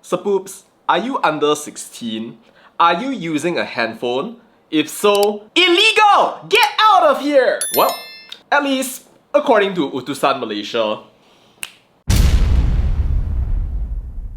So poops, are you under 16? Are you using a handphone? If so, illegal! Get out of here! Well, at least according to Utusan Malaysia.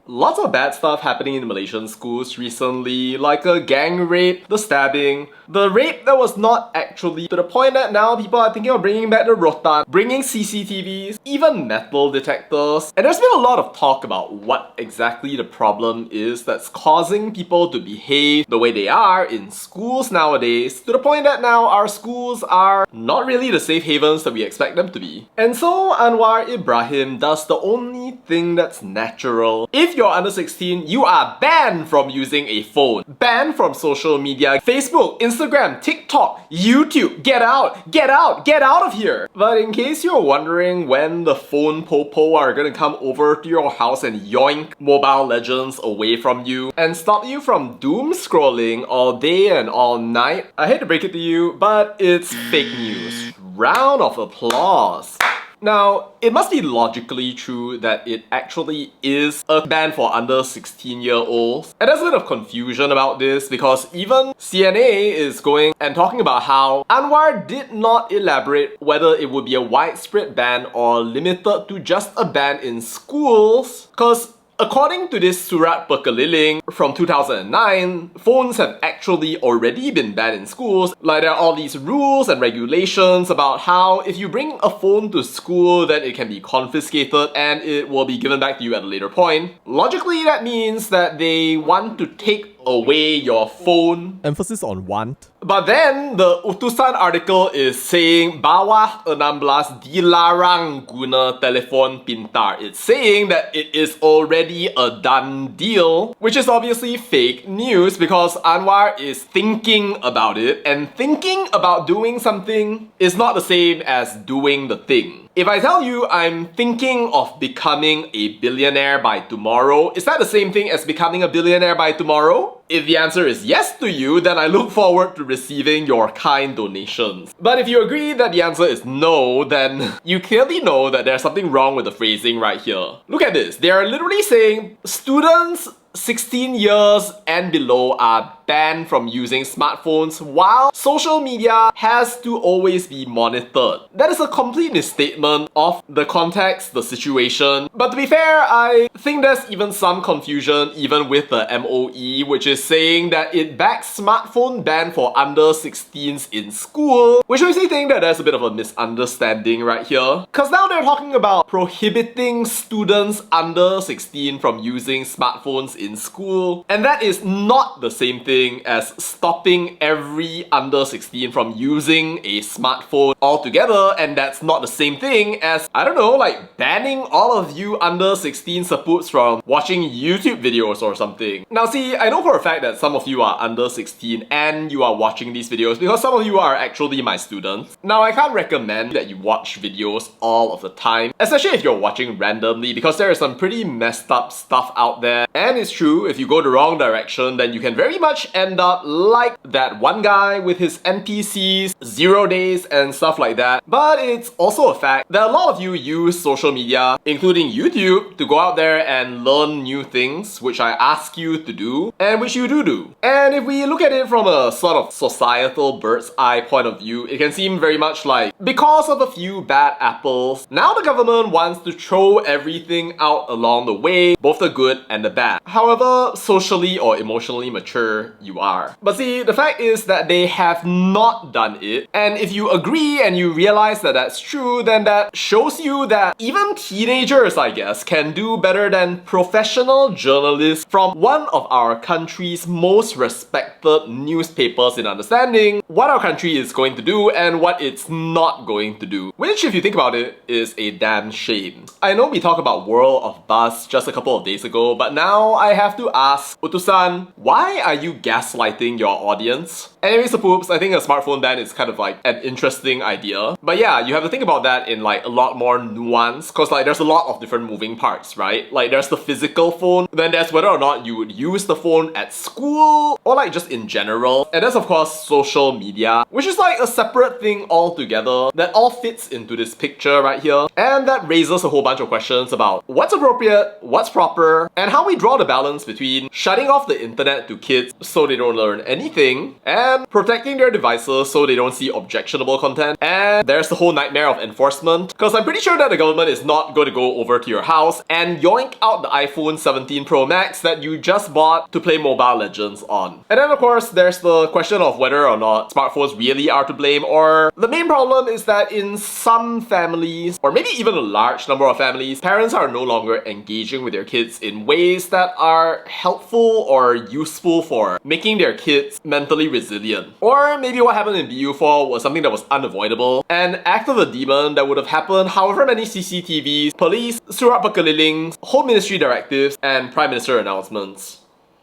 Lots of bad stuff happening in Malaysian schools recently, like a gang rape, the stabbing, the rape that was not actually, to the point that now people are thinking of bringing back the rotan, bringing CCTVs, even metal detectors. And there's been a lot of talk about what exactly the problem is that's causing people to behave the way they are in schools nowadays, to the point that now our schools are not really the safe havens that we expect them to be. And so Anwar Ibrahim does the only thing that's natural. If you're under 16, you are banned from using a phone. Banned from social media, Facebook, Instagram, TikTok, YouTube. Get out, get out, get out of here. But in case you're wondering when the phone popo are gonna come over to your house and yoink Mobile Legends away from you and stop you from doom scrolling all day and all night, I hate to break it to you, but it's fake news. Round of applause. Now, it must be logically true that it actually is a ban for under 16-year-olds. And there's a bit of confusion about this because even CNA is going and talking about how Anwar did not elaborate whether it would be a widespread ban or limited to just a ban in schools. Because according to this Surat Pekeliling from 2009, phones have actually already been banned in schools. Like, there are all these rules and regulations about how if you bring a phone to school, then it can be confiscated and it will be given back to you at a later point. Logically, that means that they want to take away your phone. Emphasis on want. But then, the Utusan article is saying bawah 16 dilarang guna telefon pintar. It's saying that it is already a done deal, which is obviously fake news because Anwar is thinking about it, and thinking about doing something is not the same as doing the thing. If I tell you I'm thinking of becoming a billionaire by tomorrow, is that the same thing as becoming a billionaire by tomorrow? If the answer is yes to you, then I look forward to receiving your kind donations. But if you agree that the answer is no, then you clearly know that there's something wrong with the phrasing right here. Look at this. They are literally saying students 16 years and below are banned from using smartphones while social media has to always be monitored. That is a complete misstatement of the context, the situation. But to be fair, I think there's even some confusion even with the MOE, which is saying that it backs smartphone ban for under 16s in school, which makes me think that there's a bit of a misunderstanding right here. Cause now they're talking about prohibiting students under 16 from using smartphones in school, and that is not the same thing as stopping every under 16 from using a smartphone altogether, and that's not the same thing as, I don't know, like banning all of you under 16 saputs from watching YouTube videos or something. Now see, I know for a fact that some of you are under 16 and you are watching these videos because some of you are actually my students. Now I can't recommend that you watch videos all of the time, especially if you're watching randomly, because there is some pretty messed up stuff out there, and it's true, if you go the wrong direction, then you can very much end up like that one guy with his NPCs, 0 days and stuff like that. But it's also a fact that a lot of you use social media, including YouTube, to go out there and learn new things, which I ask you to do, and which you do. And if we look at it from a sort of societal bird's eye point of view, it can seem very much like, because of a few bad apples, now the government wants to throw everything out along the way, both the good and the bad. However, socially or emotionally mature you are. But see, the fact is that they have not done it, and if you agree and you realize that that's true, then that shows you that even teenagers, I guess, can do better than professional journalists from one of our country's most respected newspapers in understanding what our country is going to do and what it's not going to do. Which, if you think about it, is a damn shame. I know we talked about World of Buzz just a couple of days ago, but now I have to ask Utusan, why are you gaslighting your audience. Anyways, poops, I think a smartphone ban is kind of like an interesting idea. But yeah, you have to think about that in like a lot more nuance, cause like there's a lot of different moving parts, right? Like there's the physical phone, then there's whether or not you would use the phone at school or like just in general. And there's of course social media, which is like a separate thing altogether that all fits into this picture right here. And that raises a whole bunch of questions about what's appropriate, what's proper, and how we draw the balance between shutting off the internet to kids so they don't learn anything, and protecting their devices so they don't see objectionable content. And there's the whole nightmare of enforcement, because I'm pretty sure that the government is not going to go over to your house and yoink out the iPhone 17 Pro Max that you just bought to play Mobile Legends on. And then of course there's the question of whether or not smartphones really are to blame, or the main problem is that in some families, or maybe even a large number of families, parents are no longer engaging with their kids in ways that are helpful or useful for making their kids mentally resilient. Or maybe what happened in BU4 was something that was unavoidable, an act of a demon that would have happened however many CCTVs, police, Surat Pekeliling, Home Ministry directives, and Prime Minister announcements.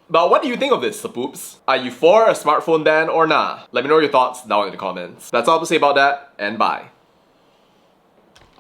But what do you think of this, poops? Are you for a smartphone ban or nah? Let me know your thoughts down in the comments. That's all to say about that, and bye.